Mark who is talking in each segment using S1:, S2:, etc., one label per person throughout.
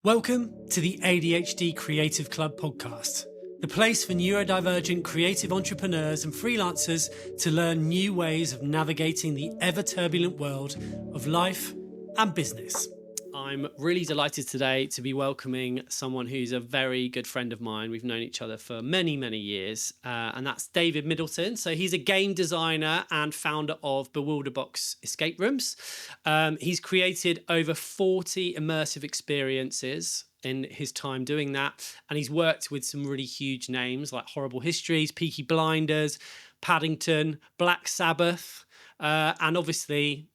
S1: Welcome to the ADHD Creative Club podcast, the place for neurodivergent creative entrepreneurs and freelancers to learn new ways of navigating the ever-turbulent world of life and business. I'm really delighted today to be welcoming someone who's a very good friend of mine. We've known each other for many, many years, and that's David Middleton. So he's a game designer and founder of Bewilder escape rooms. He's created over 40 immersive experiences in his time doing that, and he's worked with some really huge names like Horrible Histories, Peaky Blinders, Paddington, Black Sabbath, and obviously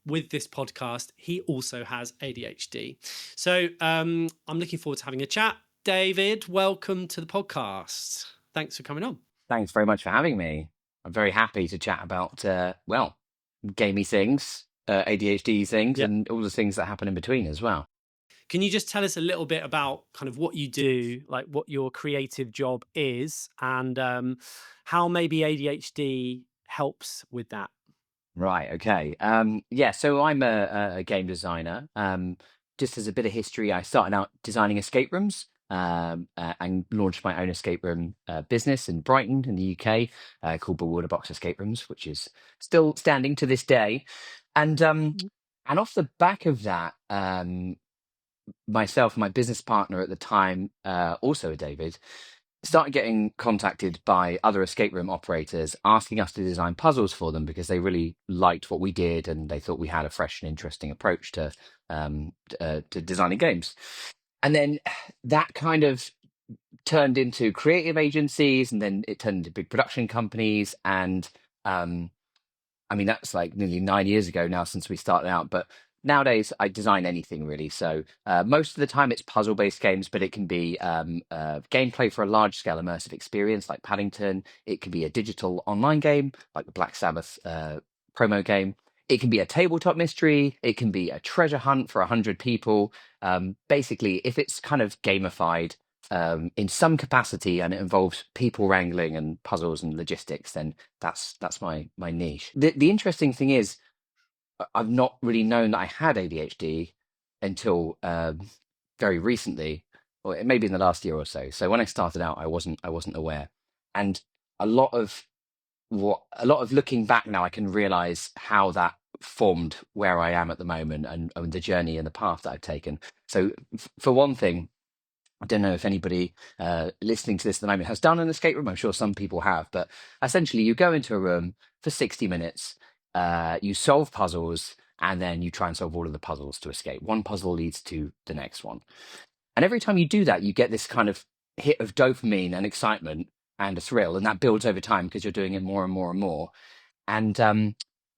S1: with this podcast, he also has ADHD. So I'm looking forward to having a chat. David, welcome to the podcast. Thanks for coming on.
S2: Thanks very much for having me. I'm very happy to chat about, gamey things, ADHD things,
S1: Yeah.
S2: and all the things that happen in between as well.
S1: Can you just tell us a little bit about kind of what you do, like what your creative job is, and how maybe ADHD helps with that?
S2: Right. Okay. So I'm a game designer. Just as a bit of history, I started out designing escape rooms. And launched my own escape room business in Brighton in the UK called Bewilder Escape Rooms, which is still standing to this day. And and off the back of that, myself and my business partner at the time, also a David, started getting contacted by other escape room operators asking us to design puzzles for them because they really liked what we did and they thought we had a fresh and interesting approach to designing games. And then that kind of turned into creative agencies, and then it turned into big production companies. And um, I mean, that's like nearly 9 years ago now since we started out. But nowadays, I design anything really. So most of the time, it's puzzle-based games, but it can be gameplay for a large-scale immersive experience like Paddington. It can be a digital online game like the Black Sabbath promo game. It can be a tabletop mystery. It can be a treasure hunt for 100 people. Basically, if it's kind of gamified in some capacity and it involves people wrangling and puzzles and logistics, then that's my niche. The interesting thing is I've not really known that I had ADHD until very recently, or maybe in the last year or so. So when I started out, I wasn't aware, and a lot of a lot of looking back now, I can realize how that formed where I am at the moment and the journey and the path that I've taken. So for one thing, I don't know if anybody listening to this at the moment has done an escape room. I'm sure some people have, but essentially, you go into a room for 60 minutes, you solve puzzles, and then you try and solve all of the puzzles to escape. One puzzle leads to the next one. And every time you do that, you get this kind of hit of dopamine and excitement and a thrill, and that builds over time because you're doing it more and more and more. And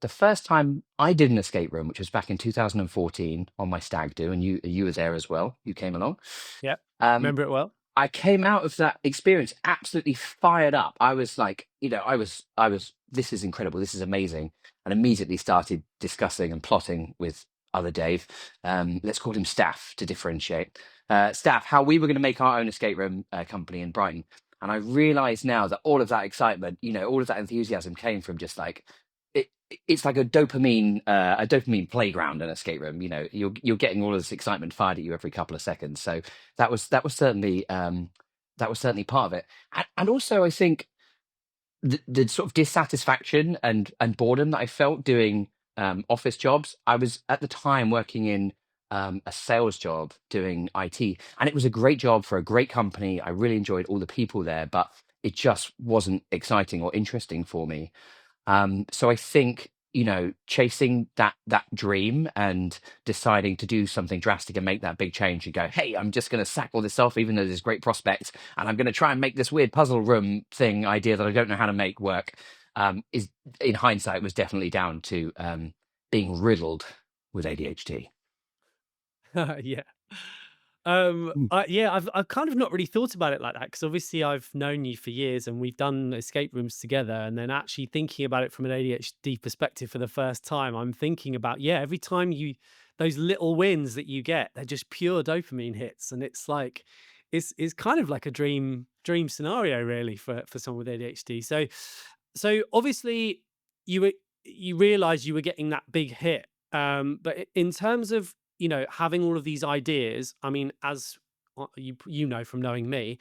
S2: the first time I did an escape room, which was back in 2014 on my stag do, and you were there as well. You came along.
S1: Yeah.
S2: Um,
S1: Remember it well?
S2: I came out of that experience absolutely fired up. I was like, I was, this is incredible. This is amazing. And immediately started discussing and plotting with other Dave. Let's call him Staff to differentiate. Staff, how we were going to make our own escape room company in Brighton. And I realize now that all of that excitement, all of that enthusiasm came from just like, it's like a dopamine playground, an escape room. You're getting all of this excitement fired at you every couple of seconds. So that was certainly part of it. And also, I think the sort of dissatisfaction and boredom that I felt doing office jobs. I was at the time working in a sales job doing IT, and it was a great job for a great company. I really enjoyed all the people there, but it just wasn't exciting or interesting for me. So I think, chasing that dream and deciding to do something drastic and make that big change and go, hey, I'm just going to sack all this off, even though there's great prospects, and I'm going to try and make this weird puzzle room thing idea that I don't know how to make work. Is in hindsight was definitely down to being riddled with ADHD.
S1: Yeah.
S2: Mm.
S1: I've kind of not really thought about it like that because obviously I've known you for years and we've done escape rooms together. And then actually thinking about it from an ADHD perspective for the first time, I'm thinking about every time those little wins that you get, they're just pure dopamine hits, and it's like it's kind of like a dream scenario really for someone with ADHD. So obviously you were you realized you were getting that big hit, but in terms of having all of these ideas, I mean, as you know from knowing me,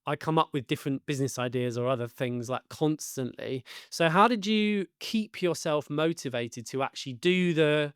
S1: I come up with different business ideas or other things like constantly. So how did you keep yourself motivated to actually do the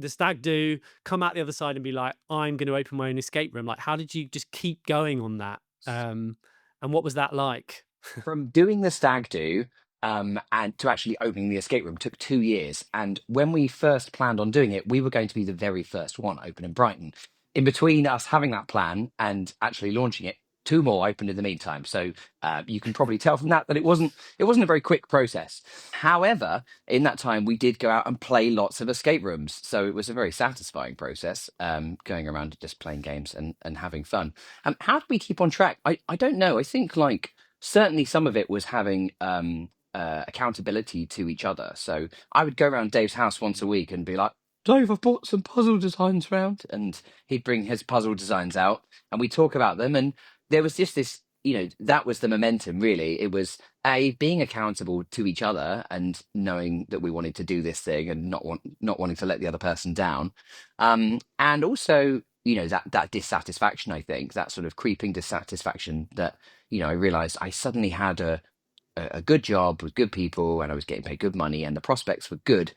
S1: stag do, come out the other side and be like, I'm going to open my own escape room? Like, how did you just keep going on that? And what was that like?
S2: From doing the stag do and to actually opening the escape room took 2 years. And when we first planned on doing it, we were going to be the very first one open in Brighton. In between us having that plan and actually launching it, two more opened in the meantime. So you can probably tell from that it wasn't a very quick process. However, in that time, we did go out and play lots of escape rooms. So it was a very satisfying process, going around just playing games and having fun. How do we keep on track? I don't know. I think like certainly some of it was having accountability to each other. So I would go around Dave's house once a week and be like, Dave, I've brought some puzzle designs round. And he'd bring his puzzle designs out and we talk about them. And there was just this, that was the momentum, really. It was being accountable to each other and knowing that we wanted to do this thing and not wanting to let the other person down. And also, that dissatisfaction, I think, that sort of creeping dissatisfaction that I realized I suddenly had a good job with good people and I was getting paid good money and the prospects were good,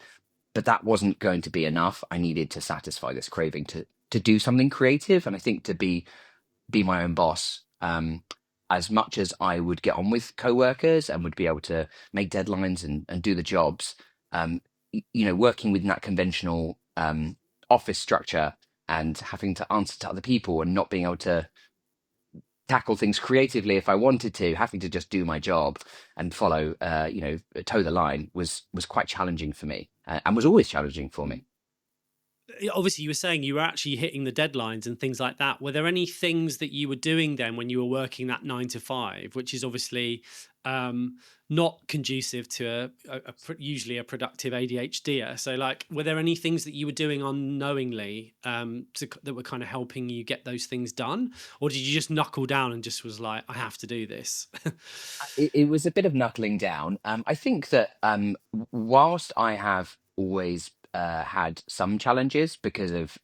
S2: but that wasn't going to be enough. I needed to satisfy this craving to do something creative. And I think to be my own boss, as much as I would get on with coworkers and would be able to make deadlines and do the jobs, working within that conventional office structure and having to answer to other people and not being able to tackle things creatively if I wanted to, having to just do my job and follow, toe the line was quite challenging for me, and was always challenging for me.
S1: Obviously you were saying you were actually hitting the deadlines and things like that. Were there any things that you were doing then when you were working that 9 to 5, which is obviously not conducive to usually a productive ADHDer? So like, were there any things that you were doing unknowingly that were kind of helping you get those things done? Or did you just knuckle down and just was like, I have to do this?
S2: It was a bit of knuckling down. I think that whilst I have always had some challenges because of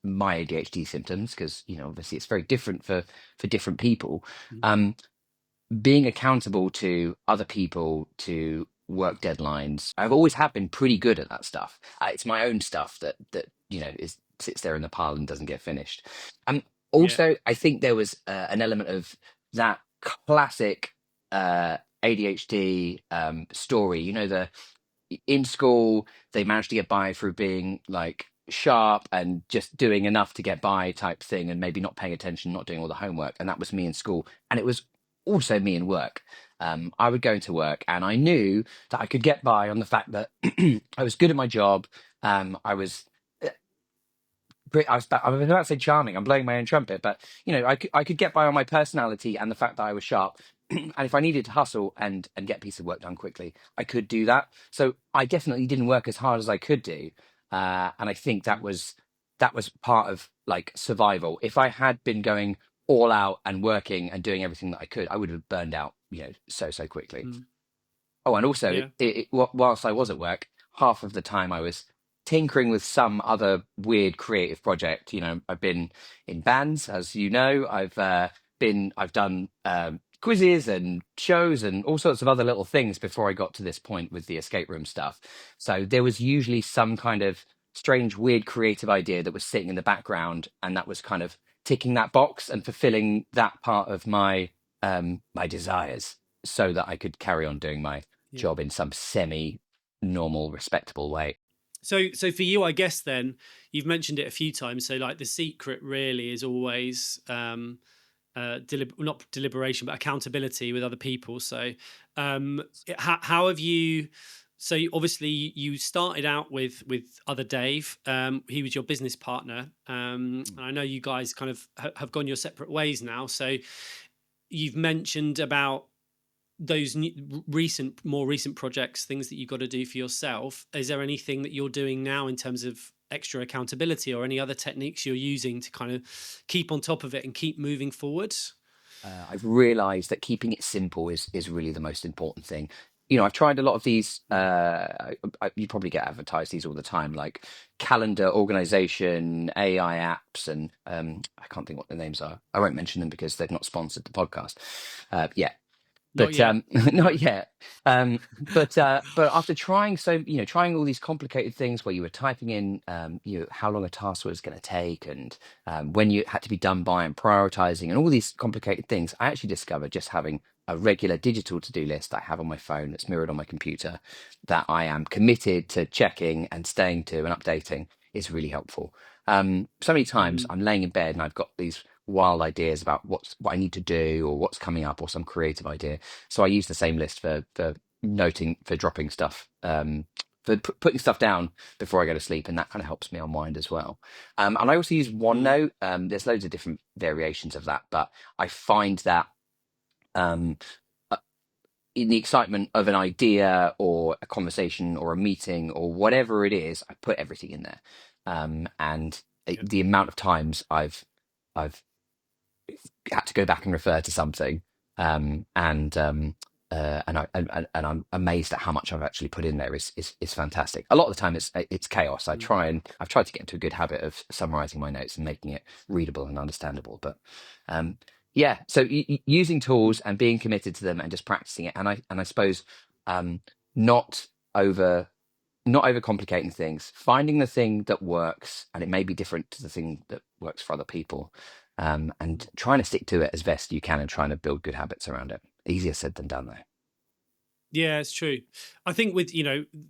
S2: my ADHD symptoms, because obviously it's very different for different people. Um, Being accountable to other people, to work deadlines, I've always have been pretty good at that stuff. It's my own stuff that is sits there in the pile and doesn't get finished. Um,
S1: Yeah.
S2: Also, I think there was an element of that classic ADHD story. The in school they managed to get by through being like sharp and just doing enough to get by type thing and maybe not paying attention, not doing all the homework. And that was me in school. And it was also me in work. I would go into work and I knew that I could get by on the fact that I was good at my job. I was I was about to say charming. I'm blowing my own trumpet, but I could get by on my personality and the fact that I was sharp. And if I needed to hustle and get a piece of work done quickly, I could do that. So I definitely didn't work as hard as I could do, and I think that was part of like survival. If I had been going all out and working and doing everything that I could, I would have burned out, so quickly.
S1: Mm.
S2: Oh, and also,
S1: Yeah.
S2: whilst I was at work, half of the time I was tinkering with some other weird creative project. I've been in bands, as you know. I've done quizzes and shows and all sorts of other little things before I got to this point with the escape room stuff. So there was usually some kind of strange, weird creative idea that was sitting in the background, and that was kind of ticking that box and fulfilling that part of my desires, so that I could carry on doing my
S1: Yeah.
S2: job in some semi normal, respectable way.
S1: So for you, I guess then you've mentioned it a few times. So like the secret really is always not deliberation, but accountability with other people. So how have you? So obviously you started out with other Dave. He was your business partner. And I know you guys kind of have gone your separate ways now. So you've mentioned about those more recent projects, things that you've got to do for yourself. Is there anything that you're doing now in terms of extra accountability or any other techniques you're using to kind of keep on top of it and keep moving forward?
S2: I've realized that keeping it simple is really the most important thing. I've tried a lot of these. You probably get advertised these all the time, like calendar organization, AI apps, and I can't think what the names are. I won't mention them because they've not sponsored the podcast yet.
S1: Not
S2: But
S1: yet. No.
S2: not yet. But after trying trying all these complicated things where you were typing in how long a task was going to take, and when you had to be done by, and prioritizing, and all these complicated things, I actually discovered just having a regular digital to-do list I have on my phone that's mirrored on my computer, that I am committed to checking and staying to and updating, is really helpful. So many times
S1: Mm,
S2: I'm laying in bed and I've got these wild ideas about what I need to do, or what's coming up, or some creative idea. So I use the same list for noting, for dropping stuff, for putting stuff down before I go to sleep, and that kind of helps me unwind as well. And I also use
S1: mm,
S2: OneNote. There's loads of different variations of that, but I find that um, uh, in the excitement of an idea or a conversation or a meeting or whatever it is, I put everything in there. And
S1: yeah.
S2: the amount of times I've had to go back and refer to something, and I'm amazed at how much I've actually put in there is fantastic. A lot of the time it's chaos.
S1: Mm,
S2: I've tried to get into a good habit of summarizing my notes and making it readable and understandable. But um, yeah, so using
S1: mm,
S2: tools and being committed to them and just practicing it, and I suppose not over not overcomplicating things, finding the thing that works, and it may be different to the thing that works for other people,
S1: mm.
S2: and trying to stick to it as best you can, and trying to build good habits around it. Easier said than done, though.
S1: Yeah, it's true. I think with,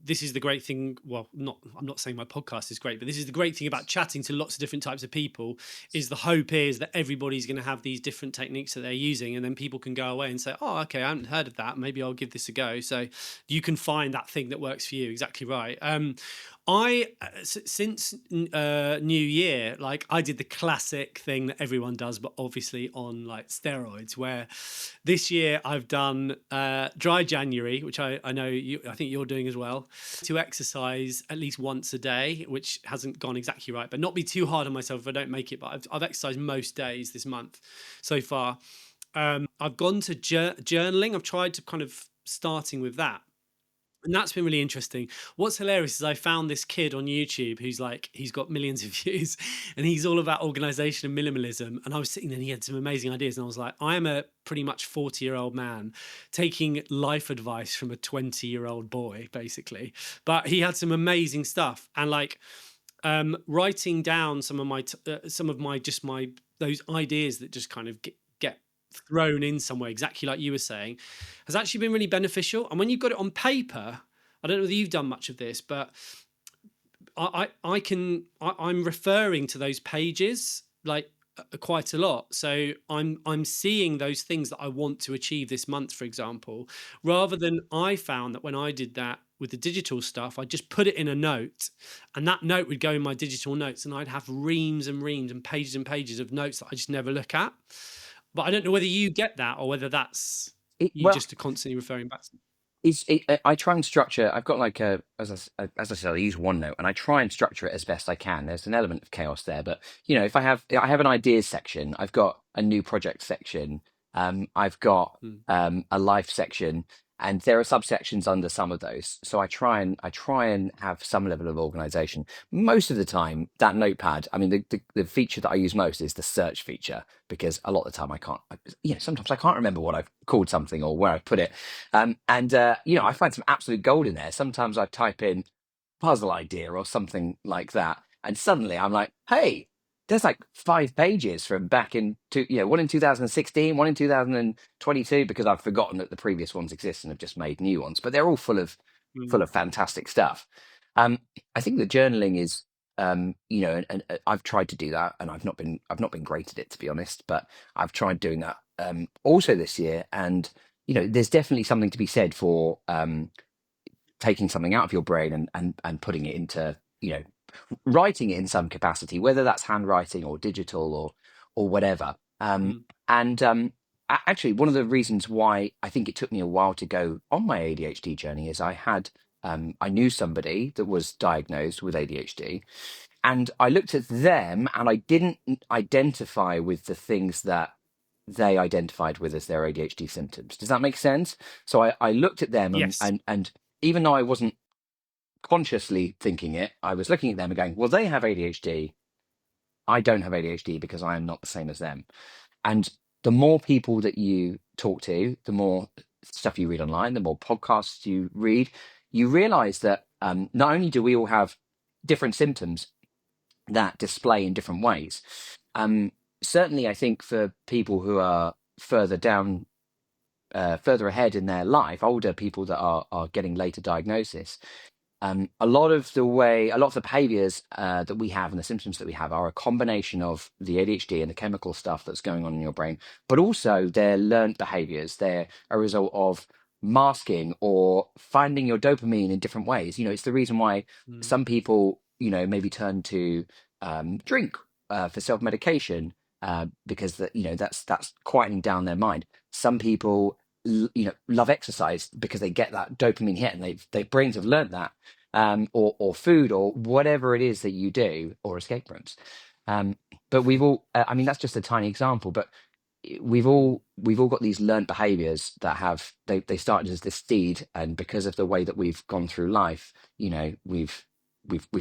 S1: this is the great thing. Well, I'm not saying my podcast is great, but this is the great thing about chatting to lots of different types of people, is the hope is that everybody's going to have these different techniques that they're using. And then people can go away and say, oh, okay, I haven't heard of that. Maybe I'll give this a go. So you can find that thing that works for you. Exactly right. Since New Year, like I did the classic thing that everyone does, but obviously on like steroids, where this year I've done dry January, which I know I think you're doing as well, to exercise at least once a day, which hasn't gone exactly right, but not be too hard on myself if I don't make it. But I've exercised most days this month so far. I've gone to journaling. I've tried to kind of starting with that, and that's been really interesting. What's hilarious is I found this kid on YouTube who's like, he's got millions of views, and he's all about organization and minimalism. And I was sitting there and he had some amazing ideas. And I was like, I am a pretty much 40-year-old man taking life advice from a 20-year-old boy, basically. But he had some amazing stuff. And like, writing down some of my just my those ideas that just kind of get thrown in somewhere, exactly like you were saying, has actually been really beneficial. And when you've got it on paper, I don't know whether you've done much of this, but I'm referring to those pages like quite a lot. So I'm seeing those things that I want to achieve this month, for example, rather than, I found that when I did that with the digital stuff, I just put it in a note, and that note would go in my digital notes, and I'd have reams and pages of notes that I just never look at. But I don't know whether you get that or whether that's you
S2: Well,
S1: just are constantly referring back to.
S2: I try and structure. I've got like as I said, I use OneNote, and I try and structure it as best I can. There's an element of chaos there, but if I have an ideas section, I've got a new project section, I've got
S1: Mm,
S2: a life section, and there are subsections under some of those. So I try and have some level of organization. Most of the time, that notepad. I mean, the feature that I use most is the search feature, because a lot of the time I can't. Sometimes I can't remember what I've called something or where I put it, and I
S1: yeah.
S2: find some absolute gold in there. Sometimes I type in puzzle idea or something like that, and suddenly I'm like, hey, there's like 5 pages from back in one in 2016, one in 2022, because I've forgotten that the previous ones exist and have just made new ones, but they're all full
S1: Mm,
S2: of fantastic stuff. Um, I think the journaling is, and I've tried to do that, and I've not been great at it, to be honest, but I've tried doing that also this year, and there's definitely something to be said for taking something out of your brain and putting it into, writing it in some capacity, whether that's handwriting or digital or whatever.
S1: mm,
S2: And Actually, one of the reasons why I think it took me a while to go on my ADHD journey is I knew somebody that was diagnosed with ADHD, and I looked at them and I didn't identify with the things that they identified with as their ADHD symptoms. Does that make sense? So I looked at them
S1: Yes.
S2: and even though I wasn't consciously thinking it, I was looking at them and going, well, they have ADHD. I don't have ADHD because I am not the same as them. And the more people that you talk to, the more stuff you read online, the more podcasts you read, you realize that not only do we all have different symptoms that display in different ways, um, certainly I think for people who are further down, further ahead in their life, older people that are getting later diagnosis, a lot of the behaviors that we have and the symptoms that we have are a combination of the ADHD and the chemical stuff that's going on in your brain, but also they're learned behaviors. They're a result of masking or finding your dopamine in different ways. It's the reason why
S1: Mm.
S2: some people, maybe turn to drink for self-medication because that's quietening down their mind. Some people, love exercise because they get that dopamine hit and their brains have learned that or food or whatever it is that you do, or escape rooms. Um, but we've all, I mean, that's just a tiny example, but we've all got these learned behaviors that they started as this seed, and because of the way that we've gone through life, we've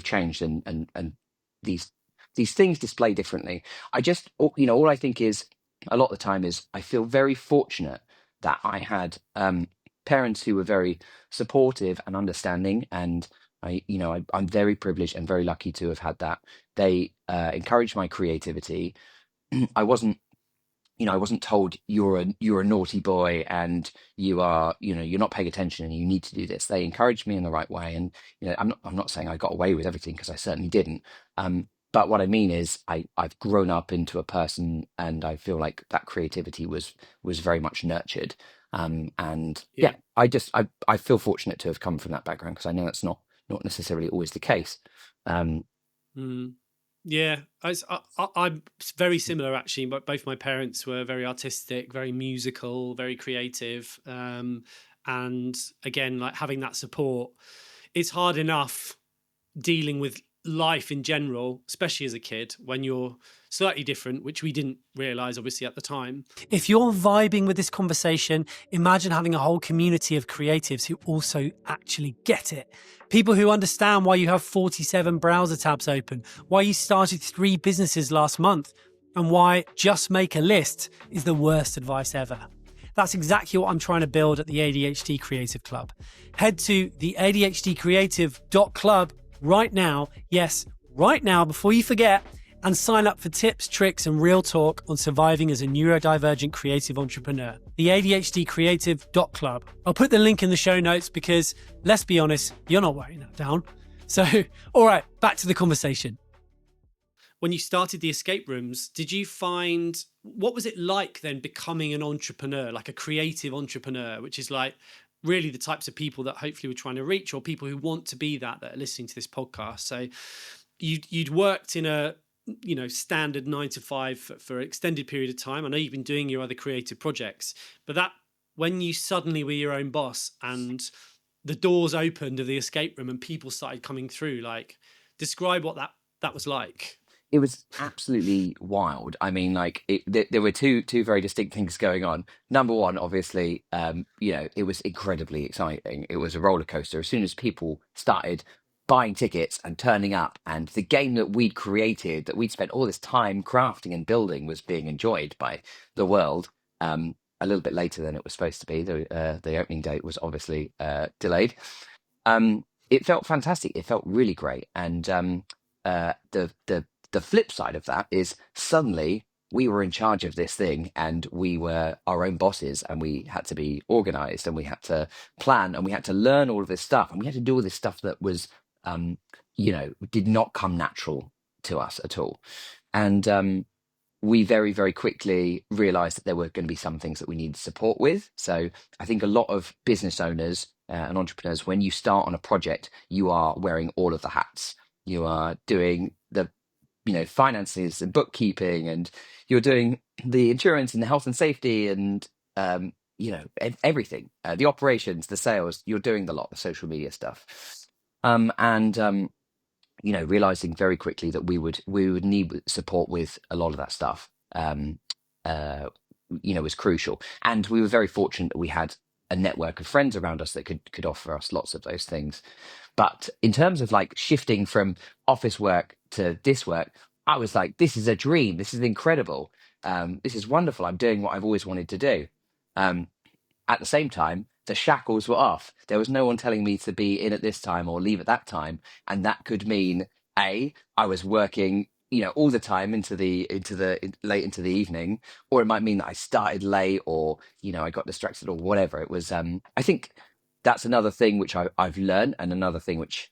S2: changed, and these these things display differently. All I think is a lot of the time is I feel very fortunate that I had parents who were very supportive and understanding, and I'm very privileged and very lucky to have had that. They encouraged my creativity. I wasn't I wasn't told you're a naughty boy and you're not paying attention and you need to do this. They encouraged me in the right way, and I'm not saying I got away with everything, because I certainly didn't. But what I mean is I've grown up into a person, and I feel like that creativity was very much nurtured. And
S1: Yeah.
S2: yeah, I feel fortunate to have come from that background, because I know that's not necessarily always the case. Um,
S1: Mm. Yeah, I'm very similar actually. But both my parents were very artistic, very musical, very creative, and again, like having that support, it's hard enough dealing with life in general, especially as a kid, when you're slightly different, which we didn't realize obviously at the time. If you're vibing with this conversation, imagine having a whole community of creatives who also actually get it. People who understand why you have 47 browser tabs open, why you started 3 businesses last month, and why just make a list is the worst advice ever. That's exactly what I'm trying to build at the ADHD Creative Club. Head to the ADHDcreative.club right now, yes, right now, before you forget, and sign up for tips, tricks, and real talk on surviving as a neurodivergent creative entrepreneur. The ADHDcreative.club. I'll put the link in the show notes because, let's be honest, you're not writing that down. So, all right, back to the conversation. When you started the escape rooms, did you find, what was it like then becoming an entrepreneur, like a creative entrepreneur, which is like really the types of people that hopefully we're trying to reach, or people who want to be that are listening to this podcast? So you'd worked in a standard 9 to 5 for an extended period of time. I know you've been doing your other creative projects, but that when you suddenly were your own boss and the doors opened of the escape room and people started coming through, like, describe what that was like.
S2: It was absolutely wild. I mean, like there were two very distinct things going on. Number one, obviously, it was incredibly exciting. It was a roller coaster. As soon as people started buying tickets and turning up, and the game that we'd created, that we'd spent all this time crafting and building, was being enjoyed by the world. A little bit later than it was supposed to be. The opening date was obviously delayed. It felt fantastic. It felt really great, and the flip side of that is suddenly we were in charge of this thing, and we were our own bosses, and we had to be organized, and we had to plan, and we had to learn all of this stuff, and we had to do all this stuff that was did not come natural to us at all. And we very, very quickly realized that there were going to be some things that we needed support with. So I think a lot of business owners and entrepreneurs, when you start on a project, you are wearing all of the hats. You are doing the finances and bookkeeping, and you're doing the insurance and the health and safety, and everything, the operations, the sales. You're doing the lot, the social media stuff, and realizing very quickly that we would need support with a lot of that stuff. was crucial. And we were very fortunate that we had a network of friends around us that could offer us lots of those things. But in terms of like shifting from office work to this work, I was like, this is a dream. This is incredible. This is wonderful. I'm doing what I've always wanted to do. Um, at the same time, the shackles were off. There was no one telling me to be in at this time or leave at that time, and that could mean I was working, all the time late into the evening, or it might mean that I started late, or I got distracted, or whatever. It was. I think that's another thing which I've learned, and another thing which,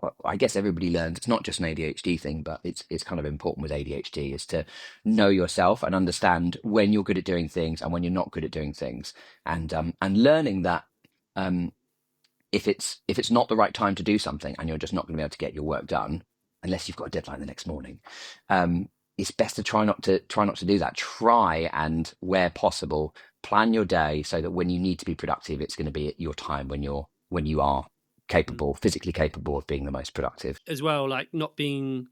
S2: well, I guess everybody learns. It's not just an ADHD thing, but it's kind of important with ADHD, is to know yourself and understand when you're good at doing things and when you're not good at doing things, and learning that um, if it's not the right time to do something and you're just not going to be able to get your work done unless you've got a deadline the next morning, um, it's best to try not to do that. Try and, where possible, plan your day so that when you need to be productive, it's going to be at your time when you are physically capable of being the most productive.
S1: As well, like not being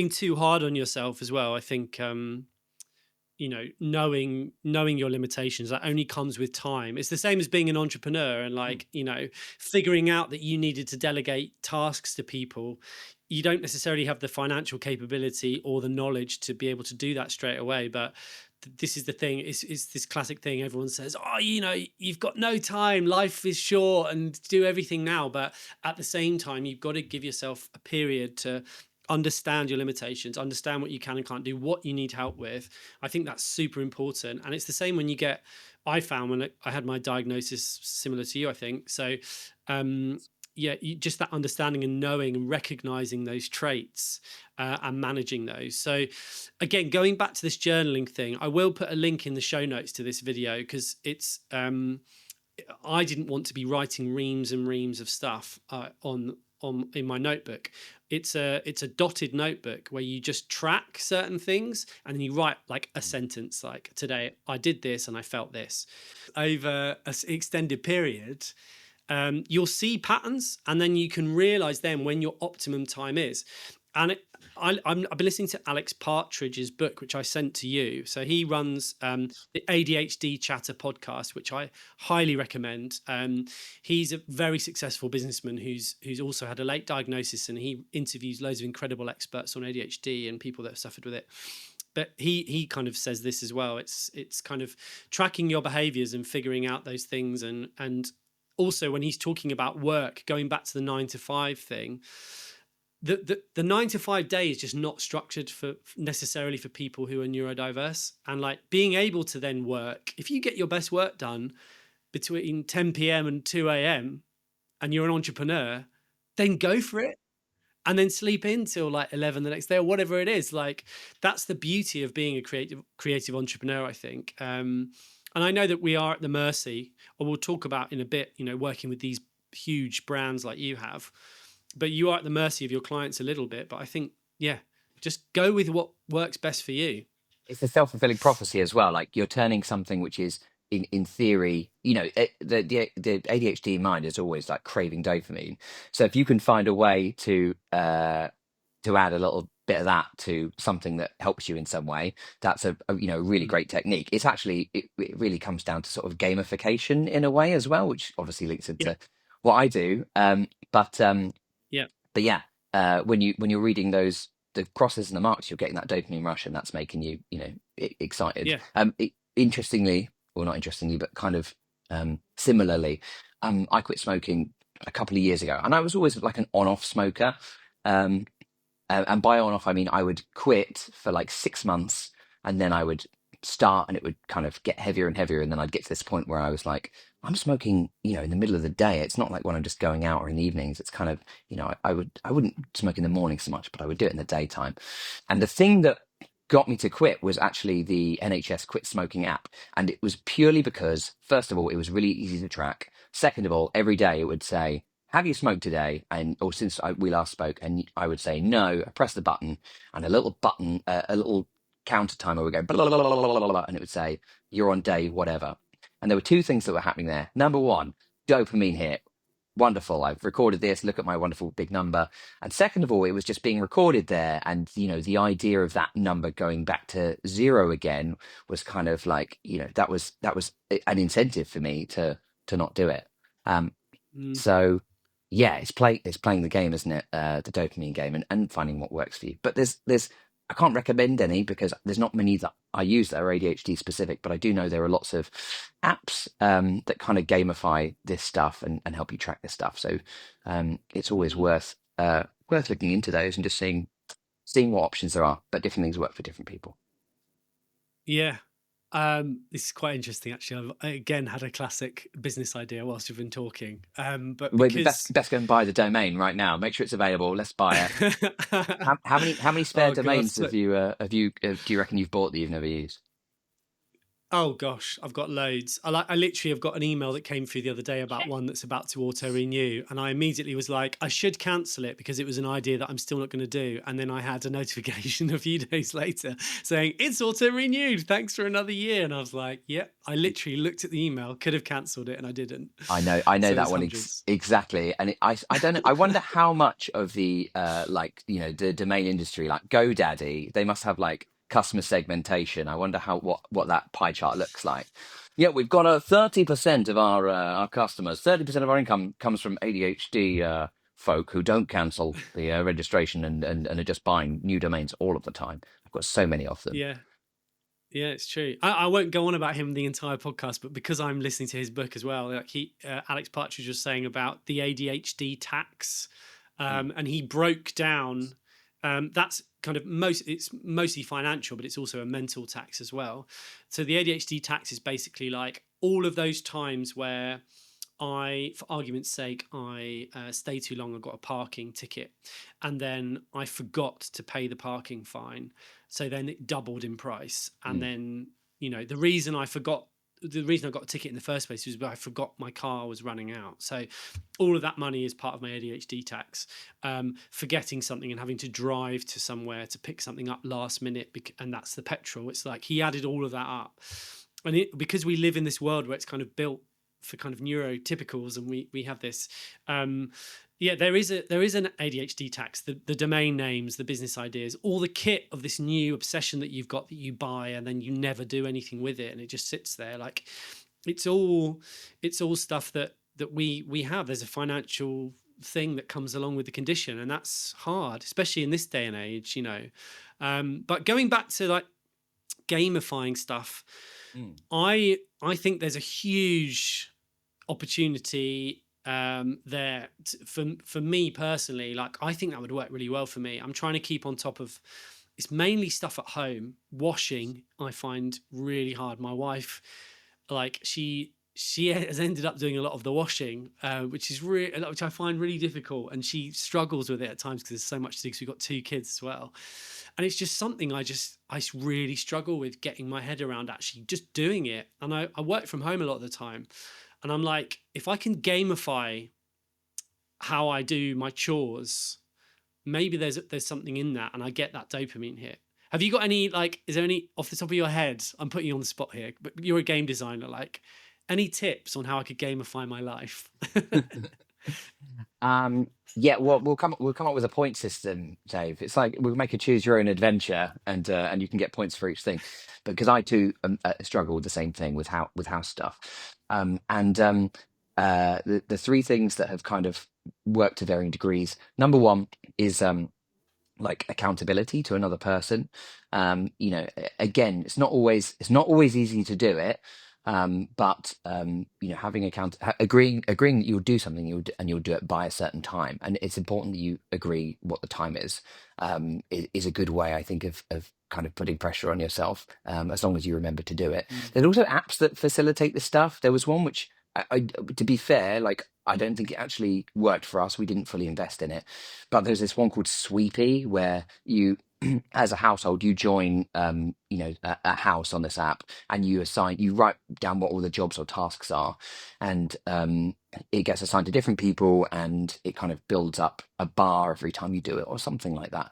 S1: too hard on yourself as well. I think knowing your limitations, that only comes with time. It's the same as being an entrepreneur, and like figuring out that you needed to delegate tasks to people. You don't necessarily have the financial capability or the knowledge to be able to do that straight away, but this is the thing. It's this classic thing. Everyone says, oh, you've got no time, life is short, and do everything now. But at the same time, you've got to give yourself a period to understand your limitations, understand what you can and can't do, what you need help with. I think that's super important. And it's the same when I found when I had my diagnosis, similar to you, I think. So just that understanding and knowing and recognizing those traits, and managing those. So again, going back to this journaling thing, I will put a link in the show notes to this video, because it's I didn't want to be writing reams and reams of stuff on in my notebook. It's a dotted notebook where you just track certain things, and then you write like a sentence, like, today I did this and I felt this. Over an extended period, you'll see patterns, and then you can realize then when your optimum time is. And I've been listening to Alex Partridge's book, which I sent to you. So he runs the ADHD Chatter podcast, which I highly recommend. He's a very successful businessman who's also had a late diagnosis, and he interviews loads of incredible experts on ADHD and people that have suffered with it. But he kind of says this as well. It's kind of tracking your behaviors and figuring out those things, and also when he's talking about work, going back to the 9 to 5 thing. The 9 to 5 day is just not structured necessarily for people who are neurodiverse, and like being able to then work, if you get your best work done between 10 p.m. and 2 a.m. and you're an entrepreneur, then go for it, and then sleep in till like 11 the next day or whatever it is. Like, that's the beauty of being a creative entrepreneur, I think. And I know that we are at the mercy, or we'll talk about in a bit, working with these huge brands like you have. But you are at the mercy of your clients a little bit. But I think, just go with what works best for you.
S2: It's a self-fulfilling prophecy as well. Like, you're turning something which is in theory, the ADHD mind is always like craving dopamine. So if you can find a way to add a little bit of that to something that helps you in some way, that's a really great technique. It's actually, it really comes down to sort of gamification in a way as well, which obviously links into what I do.
S1: Yeah.
S2: But yeah, when you're reading the crosses and the marks, you're getting that dopamine rush, and that's making you excited.
S1: Yeah.
S2: Interestingly, or not interestingly, but kind of similarly, I quit smoking a couple of years ago, and I was always like an on-off smoker. And by on-off, I mean I would quit for like 6 months, and then I would start, and it would kind of get heavier and heavier, and then I'd get to this point where I was like, I'm smoking, in the middle of the day. It's not like when I'm just going out or in the evenings. It's kind of, I wouldn't smoke in the morning so much, but I would do it in the daytime. And the thing that got me to quit was actually the NHS quit smoking app. And it was purely because, first of all, it was really easy to track. Second of all, every day it would say, have you smoked today? Or since we last spoke, and I would say no. I press the button, and a little counter timer would go blah, blah, blah, blah, blah, blah, blah, and it would say you're on day whatever. And there were two things that were happening there. Number one, dopamine hit. wonderful, I've recorded this, look at my wonderful big number. And second of all, it was just being recorded there. And, the idea of that number going back to zero again was kind of like, that was an incentive for me to not do it. Um,
S1: Mm.
S2: so yeah, it's playing the game, isn't it? The dopamine game, and finding what works for you. But there's I can't recommend any because there's not many that I use that are ADHD specific, but I do know there are lots of apps that kind of gamify this stuff and help you track this stuff. So it's always worth looking into those and just seeing what options there are. But different things work for different people.
S1: Yeah. This is quite interesting, actually. I again had a classic business idea whilst you've been talking. But
S2: Well,
S1: because
S2: best go and buy the domain right now. Make sure it's available. Let's buy it. How many spare
S1: oh god,
S2: domains do you reckon you've bought that you've never used?
S1: oh gosh, I've got loads. I literally have got an email that came through the other day about one that's about to auto renew, and I immediately was like, I should cancel it because it was an idea that I'm still not going to do. And then I had a notification a few days later saying it's auto renewed. Thanks for another year. And I was like, yep. I literally looked at the email, could have cancelled it, and I didn't.
S2: I know
S1: So
S2: that
S1: it's
S2: one
S1: hundreds.
S2: exactly, and I don't know. I wonder how much of the the domain industry, like GoDaddy, they must have like customer segmentation. I wonder what that pie chart looks like. Yeah, we've got a 30% of our customers, 30% of our income comes from ADHD folk who don't cancel the registration and are just buying new domains all of the time. I've got so many of them.
S1: Yeah. Yeah, it's true. I won't go on about him the entire podcast, but because I'm listening to his book as well, like Alex Partridge was saying about the ADHD tax,
S2: Mm,
S1: and he broke down. That's kind of it's mostly financial, but it's also a mental tax as well. So the ADHD tax is basically like all of those times where for argument's sake, I stay too long. I got a parking ticket, and then I forgot to pay the parking fine. So then it doubled in price, and
S2: mm,
S1: then the reason I got a ticket in the first place was I forgot my car was running out. So all of that money is part of my ADHD tax. Forgetting something and having to drive to somewhere to pick something up last minute, and that's the petrol. It's like he added all of that up, and because we live in this world where it's kind of built for kind of neurotypicals, and we have this. Yeah, there is an ADHD tax. The domain names, the business ideas, all the kit of this new obsession that you've got that you buy and then you never do anything with it, and it just sits there. Like it's all stuff that we have. There's a financial thing that comes along with the condition, and that's hard, especially in this day and age. But going back to like gamifying stuff,
S2: mm.
S1: I think there's a huge opportunity there for me personally. Like I think that would work really well for me. I'm trying to keep on top of it's mainly stuff at home. Washing I find really hard. My wife, like she has ended up doing a lot of the washing, which I find really difficult, and she struggles with it at times because there's so much to do because we've got two kids as well, and it's just something I really struggle with getting my head around actually just doing it. And I work from home a lot of the time, and I'm like, if I can gamify how I do my chores, maybe there's something in that, and I get that dopamine hit. Have you got any like? Is there any off the top of your head? I'm putting you on the spot here, but you're a game designer. Like, any tips on how I could gamify my life?
S2: Yeah, well, we'll come up with a point system, Dave. It's like we'll make a choose your own adventure, and you can get points for each thing. Because I too struggle with the same thing with house stuff. The three things that have kind of worked to varying degrees. Number one is like accountability to another person. Again, it's not always easy to do it. But having agreeing that you'll do something, and you'll do it by a certain time, and it's important that you agree what the time is. Is a good way, I think, of kind of putting pressure on yourself, as long as you remember to do it.
S1: Mm.
S2: There's also apps that facilitate this stuff. There was one which to be fair, like I don't think it actually worked for us. We didn't fully invest in it, but there's this one called Sweepy where you, as a household, you join, a house on this app, and you write down what all the jobs or tasks are, and it gets assigned to different people, and it kind of builds up a bar every time you do it, or something like that.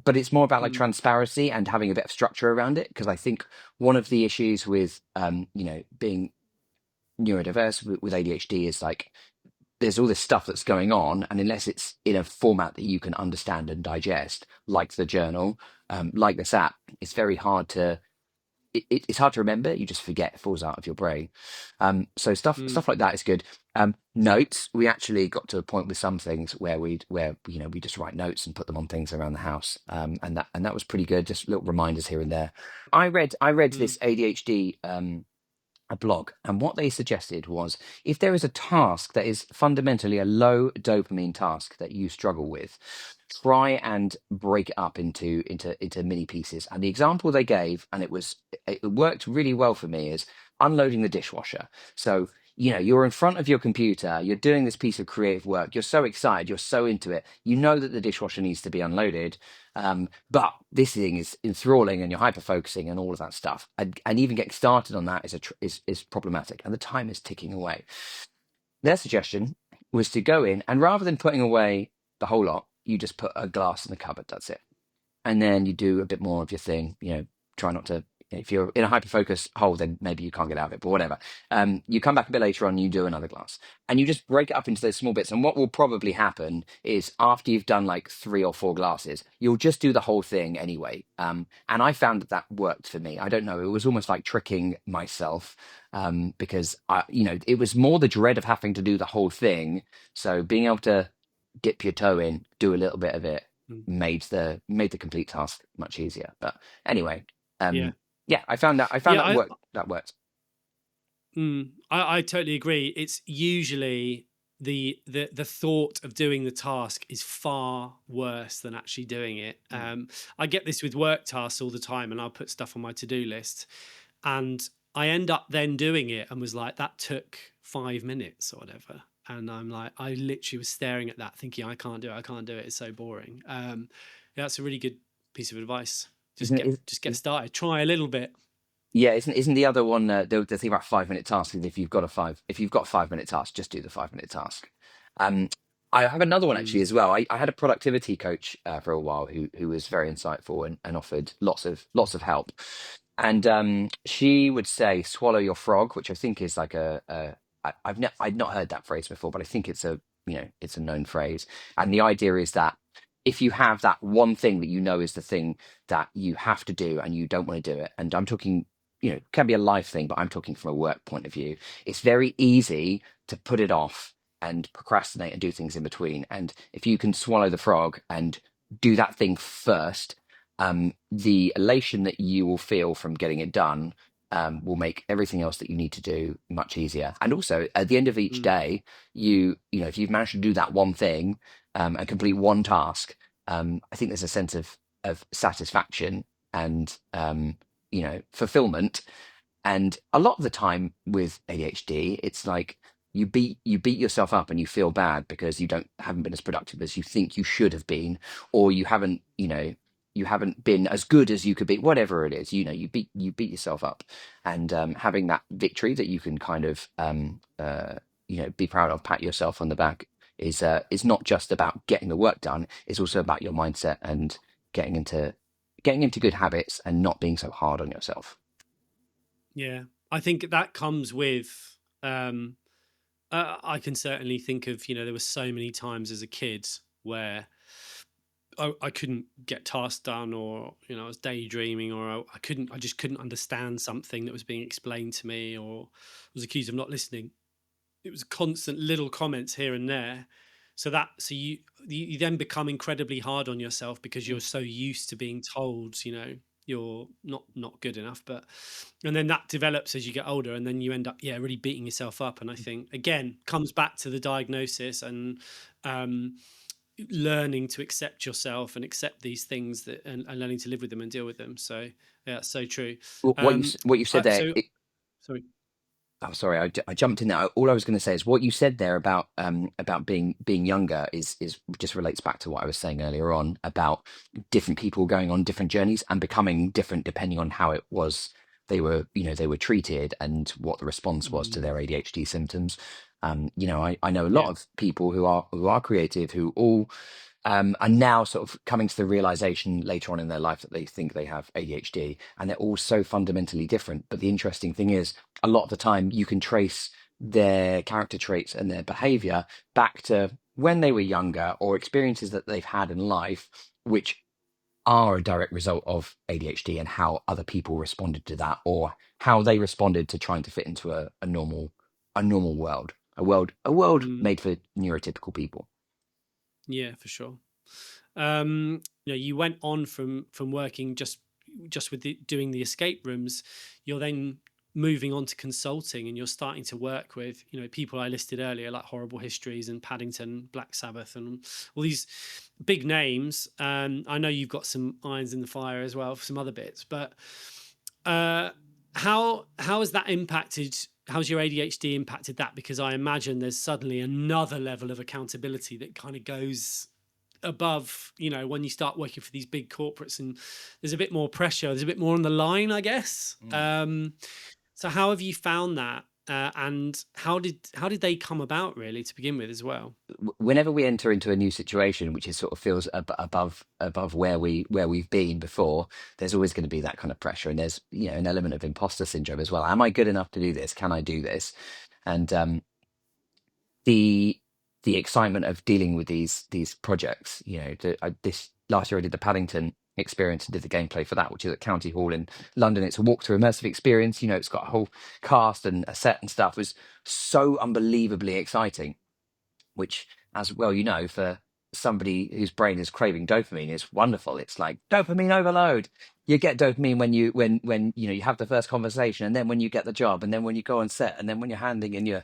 S2: But it's more about like
S1: Mm.
S2: transparency and having a bit of structure around it, because I think one of the issues with being neurodiverse with ADHD is like there's all this stuff that's going on, and unless it's in a format that you can understand and digest, like the journal, like this app, it's very hard to it's hard to remember. You just forget, it falls out of your brain. So
S1: Mm,
S2: stuff like that is good. Notes, we actually got to a point with some things where we just write notes and put them on things around the house, and that was pretty good. Just little reminders here and there. I read
S1: mm,
S2: this ADHD a blog, and what they suggested was, if there is a task that is fundamentally a low dopamine task that you struggle with, try and break it up into mini pieces. And the example they gave, and it worked really well for me, is unloading the dishwasher. So, you're in front of your computer, you're doing this piece of creative work, you're so excited, you're so into it, you know that the dishwasher needs to be unloaded, but this thing is enthralling and you're hyper focusing and all of that stuff. And even getting started on that is problematic, and the time is ticking away. Their suggestion was to go in, and rather than putting away the whole lot, you just put a glass in the cupboard. That's it. And then you do a bit more of your thing. Try not to. If you're in a hyper focus hole, then maybe you can't get out of it. But whatever. You come back a bit later on, you do another glass, and you just break it up into those small bits. And what will probably happen is, after you've done like 3 or 4 glasses, you'll just do the whole thing anyway. And I found that worked for me. I don't know. It was almost like tricking myself, because it was more the dread of having to do the whole thing. So being able to dip your toe in, do a little bit of it,
S1: mm.
S2: made the complete task much easier. But anyway,
S1: Yeah.
S2: yeah, I found
S1: Yeah.
S2: that worked.
S1: I totally agree. It's usually the thought of doing the task is far worse than actually doing it. I get this with work tasks all the time, and I'll put stuff on my to-do list, and I end up then doing it and was like, that took 5 minutes or whatever. And I'm like, I literally was staring at that thinking, I can't do it. I can't do it. It's so boring. Yeah, that's a really good piece of advice. Just
S2: Isn't
S1: get
S2: is,
S1: just get
S2: is
S1: started. Try a little bit.
S2: Yeah, isn't the other one, the thing about 5 minute tasks is, if you've got a 5 minute task, just do the 5 minute task. Um, I have another one actually
S1: Mm,
S2: as well. I had a productivity coach for a while who was very insightful and offered lots of help. And she would say, "Swallow your frog," which I think is like I'd not heard that phrase before, but I think it's a known phrase. And the idea is that if you have that one thing that you know is the thing that you have to do and you don't want to do it, and I'm talking, can be a life thing, but I'm talking from a work point of view, it's very easy to put it off and procrastinate and do things in between. And if you can swallow the frog and do that thing first, the elation that you will feel from getting it done will make everything else that you need to do much easier. And also, at the end of each
S1: mm,
S2: day, if you've managed to do that one thing, and complete one task, I think there's a sense of satisfaction and fulfillment. And a lot of the time with ADHD, it's like you beat yourself up and you feel bad because haven't been as productive as you think you should have been, or you haven't been as good as you could be. Whatever it is, you beat yourself up, and having that victory that you can kind of be proud of, pat yourself on the back, is not just about getting the work done. It's also about your mindset and getting into getting into good habits and not being so hard on yourself.
S1: yeah, I think that comes with. I can certainly think of, there were so many times as a kid where I couldn't get tasks done, or I was daydreaming, or I just couldn't understand something that was being explained to me, or was accused of not listening. It was constant little comments here and there. So you then become incredibly hard on yourself because you're so used to being told, you're not good enough. And then that develops as you get older, and then you end up, really beating yourself up. And I think, again, comes back to the diagnosis and um, learning to accept yourself and accept these things, and learning to live with them and deal with them. So yeah, it's so true.
S2: What you said there.
S1: So sorry.
S2: Oh, sorry, I jumped in there. All I was going to say is, what you said there about being younger is just relates back to what I was saying earlier on about different people going on different journeys and becoming different depending on how it was they were treated and what the response was to
S1: Mm,
S2: their ADHD symptoms. I know a
S1: yeah.
S2: lot of people who are creative, who all are now sort of coming to the realization later on in their life that they think they have ADHD, and they're all so fundamentally different. But the interesting thing is, a lot of the time, you can trace their character traits and their behavior back to when they were younger or experiences that they've had in life, which are a direct result of ADHD, and how other people responded to that, or how they responded to trying to fit into a normal world, a world
S1: Mm,
S2: made for neurotypical people.
S1: yeah, for sure. You went on from working just with doing the escape rooms. You're then moving on to consulting, and you're starting to work with people I listed earlier, like Horrible Histories and Paddington, Black Sabbath, and all these big names. I know you've got some irons in the fire as well for some other bits, but uh, how has that impacted? How's your ADHD impacted that? Because I imagine there's suddenly another level of accountability that kind of goes above, when you start working for these big corporates, and there's a bit more pressure, there's a bit more on the line, I guess. So how have you found that, and how did they come about, really, to begin with, as well?
S2: Whenever we enter into a new situation, which is sort of feels above where we've been before, there's always going to be that kind of pressure, and there's an element of imposter syndrome as well. Am I good enough to do this? Can I do this? And the the excitement of dealing with these projects. This last year I did the Paddington experience and did the gameplay for that, which is at County Hall in London. It's a walk-through immersive experience. It's got a whole cast and a set and stuff. It was so unbelievably exciting, which, as well, for somebody whose brain is craving dopamine, is wonderful. It's like dopamine overload. You get dopamine when you have the first conversation, and then when you get the job, and then when you go on set, and then when you're handing in your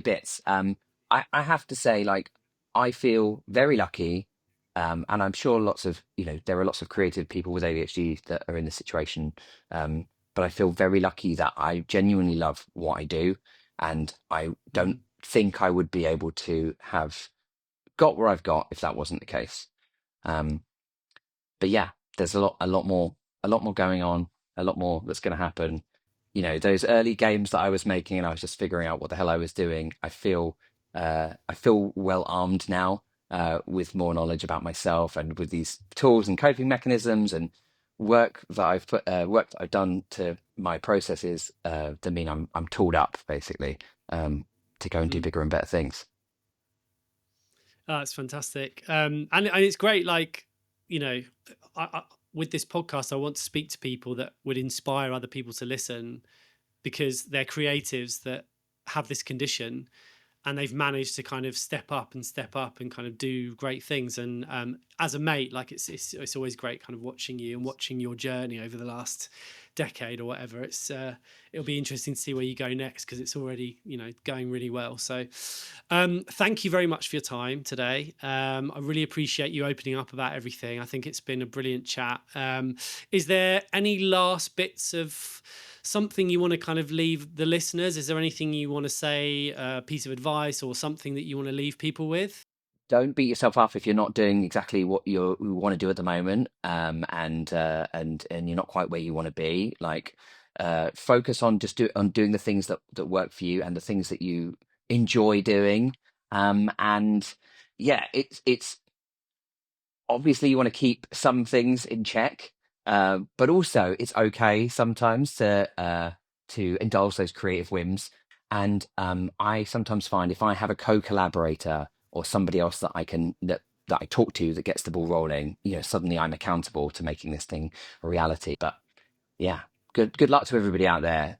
S2: bits. I have to say, like, I feel very lucky, and I'm sure there are lots of creative people with ADHD that are in this situation. But I feel very lucky that I genuinely love what I do, and I don't
S1: Mm,
S2: think I would be able to have got where I've got if that wasn't the case. Um, but yeah, there's a lot more going on, a lot more that's going to happen. Those early games that I was making, and I was just figuring out what the hell I was doing. I feel well armed now, with more knowledge about myself, and with these tools and coping mechanisms and work that I've done to my processes, to mean I'm tooled up, basically, to go and do
S1: mm.
S2: bigger and better things.
S1: Oh, that's fantastic. And it's great. Like, you know, I, with this podcast, I want to speak to people that would inspire other people to listen, because they're creatives that have this condition, and they've managed to kind of step up and kind of do great things. And as a mate, like, it's always great kind of watching you and watching your journey over the last decade or whatever. It'll be interesting to see where you go next, because it's already going really well. So thank you very much for your time today. I really appreciate you opening up about everything. I think it's been a brilliant chat. Is there any last bits of something you want to kind of leave the listeners? Is there anything you want to say, a piece of advice or something that you want to leave people with?
S2: Don't beat yourself up if you're not doing exactly what you want to do at the moment, and you're not quite where you want to be. Like, focus on on doing the things that work for you, and the things that you enjoy doing. And yeah, it's obviously you want to keep some things in check, but also it's okay sometimes to indulge those creative whims. And I sometimes find, if I have a co-collaborator or somebody else that I talk to that gets the ball rolling, suddenly I'm accountable to making this thing a reality. But yeah, good luck to everybody out there.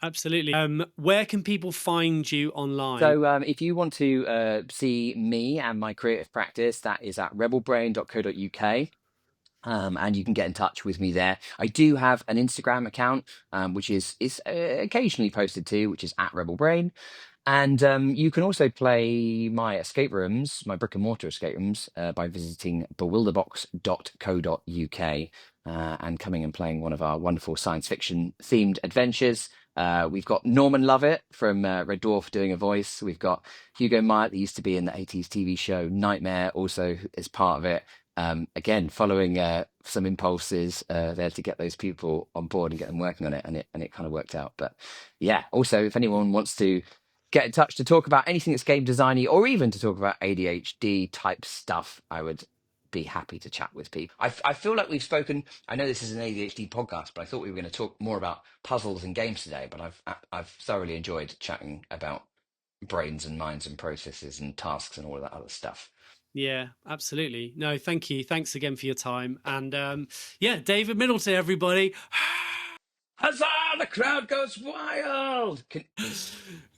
S1: Absolutely. Where can people find you online?
S2: So, if you want to see me and my creative practice, that is at rebelbrain.co.uk. And you can get in touch with me there. I do have an Instagram account, which is occasionally posted to, which is at Rebel Brain. And you can also play my escape rooms, my brick and mortar escape rooms, by visiting bewilderbox.co.uk, and coming and playing one of our wonderful science fiction themed adventures. We've got Norman Lovett from Red Dwarf doing a voice. We've got Hugo Myatt, that used to be in the 80s TV show Nightmare, also is part of it. Again, following some impulses there to get those people on board and get them working on it, and it kind of worked out. But yeah, also, if anyone wants to get in touch to talk about anything that's game designy, or even to talk about ADHD type stuff, I would be happy to chat with people. I feel like we've spoken. I know this is an ADHD podcast, but I thought we were going to talk more about puzzles and games today. But I've thoroughly enjoyed chatting about brains and minds and processes and tasks and all of that other stuff.
S1: Yeah, absolutely. No, thank you. Thanks again for your time. And David Middleton, everybody.
S2: Huzzah! The crowd goes wild.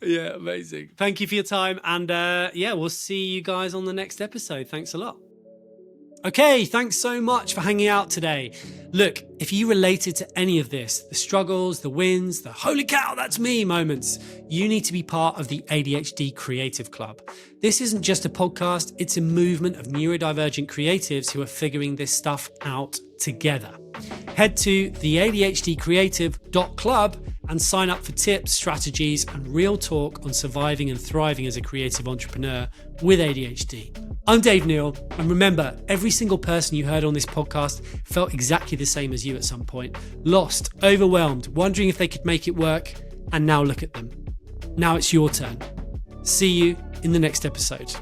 S1: Yeah, amazing. Thank you for your time. And we'll see you guys on the next episode. Thanks a lot. Okay, thanks so much for hanging out today. Look, if you related to any of this, the struggles, the wins, the holy cow, that's me moments, you need to be part of the ADHD Creative Club. This isn't just a podcast, it's a movement of neurodivergent creatives who are figuring this stuff out together. Head to theadhdcreative.club and sign up for tips, strategies, and real talk on surviving and thriving as a creative entrepreneur with ADHD. I'm Dave Neal, and remember, every single person you heard on this podcast felt exactly the same as you at some point. Lost, overwhelmed, wondering if they could make it work, and now look at them. Now it's your turn. See you in the next episode.